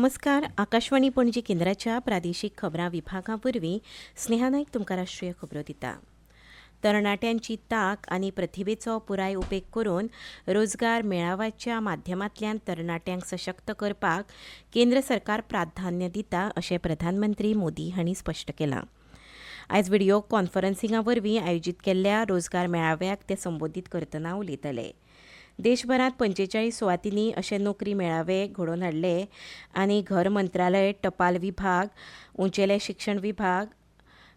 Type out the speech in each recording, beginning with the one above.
नमस्कार. आकाशवाणी पणजी केंद्राच्या प्रादेशीक खबरां विभागावरवीं स्नेहा नायक तुमकां राष्ट्रीय खबरो दिता. तरणाट्यांची तांक आनी प्रतिभेचो पुराय उपेग करून रोजगार मेळाव्याच्या माध्यमांतल्यान तरणाट्यांक सशक्त करपाक केंद्र सरकार प्राधान्य दिता अशें प्रधानमंत्री मोदी हांणी स्पश्ट केलां. आयज व्हिडिओ कॉन्फरन्सिंगा वरवीं आयोजीत केल्ल्या रोजगार मेळाव्याक ते संबोधीत करतना उलयताले. देशभरांत 45 सुवातींनी अशे नोकरी मेळावे घडोवन हाडले आनी घर मंत्रालय, टपाल विभाग, उंचेले शिक्षण विभाग,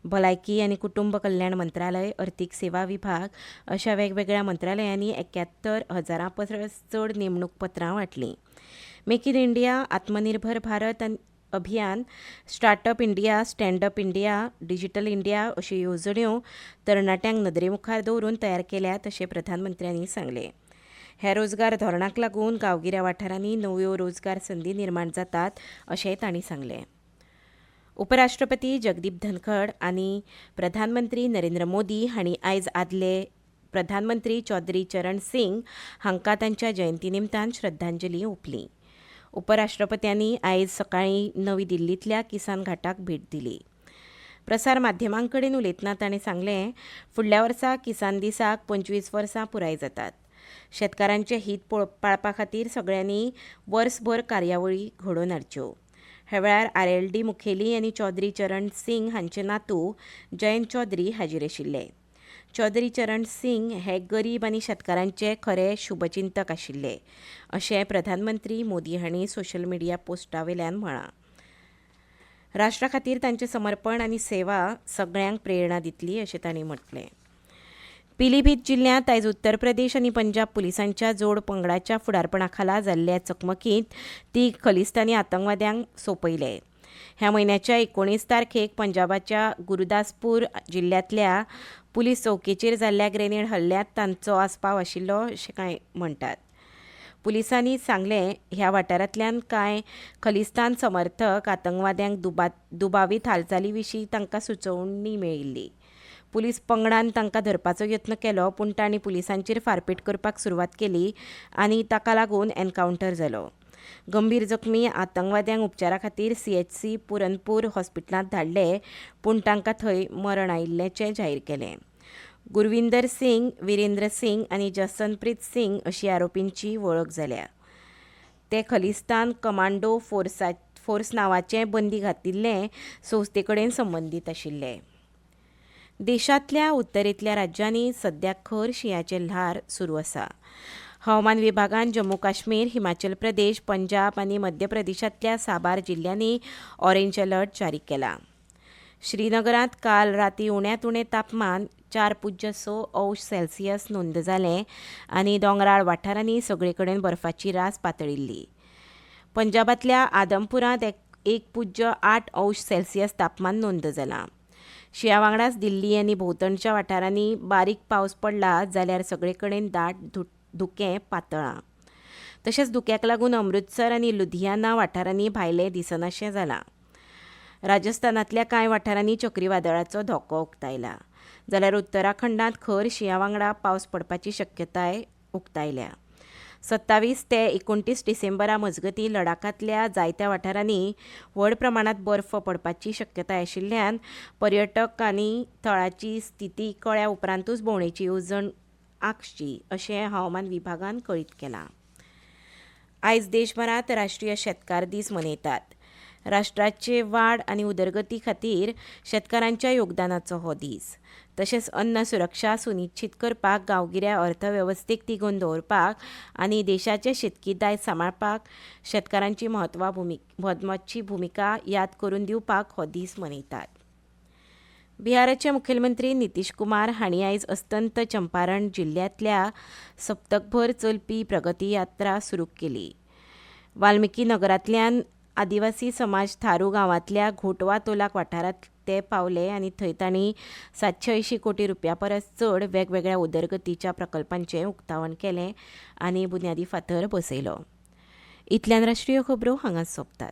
भलायकी आनी कुटुंब कल्याण मंत्रालय, अर्थीक सेवा विभाग अशा वेगवेगळ्या मंत्रालयांनी 71,000 परस चड नेमणूक पत्रां वांटलीं. Make in India, Atmanirbhar Bharat Abhiyan, startup India, standup India, digital India अश्यो येवजण्यो तरणाट्यांक नदरेमुखार दवरून तयार केल्यात अशें प्रधानमंत्र्यांनी सांगलें. ह्या रोजगार धोरणाक लागून गांवगिऱ्या वाठारांनी नव्यो रोजगार संदी निर्माण जातात अशेंय तांणी सांगलें. उपराष्ट्रपती जगदीप धनखड आनी प्रधानमंत्री नरेंद्र मोदी हांणी आयज आदले प्रधानमंत्री चौधरी चरण सिंग हांकां तांच्या जयंती निमतान श्रद्धांजली ओंपली. उपराष्ट्रपत्यांनी आयज सकाळीं नवी दिल्लींतल्या किसान घाटाक भेट दिली. प्रसार माध्यमां कडेन उलयतना ताणें सांगलें, फुडल्या वर्सा किसान दिसाक 25 वर्सां पुराय जातात. शेतकारांचे हित पाळपा खातीर सगळ्यांनी वर्सभर कार्यावळी घडोवन हाडच्यो. ह्या वेळार RLD मुखेली आनी चौधरी चरण सिंग हांचे नातू जयंत चौधरी हाजीर आशिल्ले. चौधरी चरण सिंग हे गरीब आनी शेतकारांचे खरे शुभचिंतक आशिल्ले अशें प्रधानमंत्री मोदी हांणी सोशल मिडिया पोस्टा वयल्यान म्हळां. राष्ट्रा खातीर तांचें समर्पण आनी सेवा सगळ्यांक प्रेरणा दितली अशें तांणी म्हटलें. पिलीभीत जिल्ल्यांत आयज उत्तर प्रदेश आनी पंजाब पुलिसांच्या जोड पंगडाच्या फुडारपणा खाला जाल्ल्या चकमकींत 3 खलिस्तानी आतंकवाद्यांक सोंपयले. ह्या म्हयन्याच्या 19 तारखेक पंजाबाच्या गुरुदासपूर जिल्ल्यांतल्या पुलीस चौकीचेर जाल्ल्या ग्रेनेड हल्ल्यांत तांचो आस्पाव आशिल्लो अशें कांय म्हणटात. पुलिसांनी सांगलें, ह्या वाठारांतल्यान कांय खलिस्तान समर्थक आतंकवाद्यांक दुबावीत हालचाली विशीं तांकां सुचोवणी मेळिल्ली. पुलीस पंगडान तांकां धरपाचो यत्न केलो पूण तांणी पुलिसांचेर फारपेट करपाक सुरवात केली आनी ताका लागून एनकावंटर जालो. गंभीर जखमी आतंकवाद्यांक उपचारा खातीर CHC पुरनपूर हॉस्पिटलांत धाडले पूण तांकां थंय मरण आयिल्ल्याचें जाहीर केलें. गुरविंदर सिंग, विरेंद्र सिंग आनी जसनप्रीत सिंग अशीं आरोपींची वळख जाल्या. ते खलिस्तान कमांडो फोर्स नांवाचे बंदी घातिल्ले संस्थे कडेन संबंदीत आशिल्ले. देशांतल्या उत्तरेंतल्या राज्यांनी सध्या खर शिंयाचे ल्हार सुरू आसा. हवामान विभागान जम्मू काश्मीर, हिमाचल प्रदेश, पंजाब आनी मध्य प्रदेशांतल्या साबार जिल्ल्यांनी ऑरेंज अलर्ट जारी केला. श्रीनगरांत काल रातीं उण्यांत उणें तापमान 4.6 नोंद जालें आनी दोंगराळ वाठारांनी सगळे कडेन बर्फाची रास पातळिल्ली. पंजाबांतल्या आदमपुरांत 1.8 तापमान नोंद जालां. शिंया वांगडाच दिल्ली आनी भोंवतणच्या वाठारांनी बारीक पावस पडला जाल्यार सगळे कडेन दाट धुकें पातळां. तशेंच धुक्याक लागून अमृतसर आनी लुधियाना वाठारांनी भायलें दिसनाशें जालां. राजस्थानांतल्या कांय वाठारांनी चक्रीवादळाचो धोको उक्तायला जाल्यार उत्तराखंडांत खर शिंया वांगडा पावस पडपाची शक्यताय उक्तायल्या. 27 ते 29 डिसेंबरा मजगतीं लडाखांतल्या जायत्या वाठारांनी व्हड प्रमाणांत बर्फ पडपाची शक्यताय आशिल्ल्यान पर्यटकांनी थळाची स्थिती कळ्ळ्या उपरांतूच भोंवडेची येवजण आंखची अशें हवामान विभागान कळीत केलां. आयज देशभरांत राष्ट्रीय शेतकार दीस मनयतात. राष्ट्राचे वाड आनी उदरगती खातीर शेतकारांच्या योगदानाचो हो दीस. तशेंच अन्न सुरक्षा सुनिश्चित करपाक, गांवगिऱ्या अर्थवेवस्थेक तिगोवन दवरपाक आनी देशाचें शेतकी दायज सांबाळपाक शेतकारांची म्हत्वाची भुमिका याद करून दिवपाक हो दीस मनयतात. बिहाराचे मुखेलमंत्री नितीश कुमार हांणी आयज अस्तंत चंपारण जिल्ल्यांतल्या सप्तकभर चलपी प्रगती यात्रा सुरू केली. वाल्मिकी नगरांतल्यान आदिवासी समाज थारू गांवांतल्या घोटवा तोलाक वाठारांत ते पावले आनी थंय तांणी 780 कोटी रुपया परस चड वेगवेगळ्या उदरगतीच्या प्रकल्पांचें उक्तावण केलें आनी बुन्यादी फातर बसयलो. इतल्यान राष्ट्रीय खबरो हांगाच सोंपतात.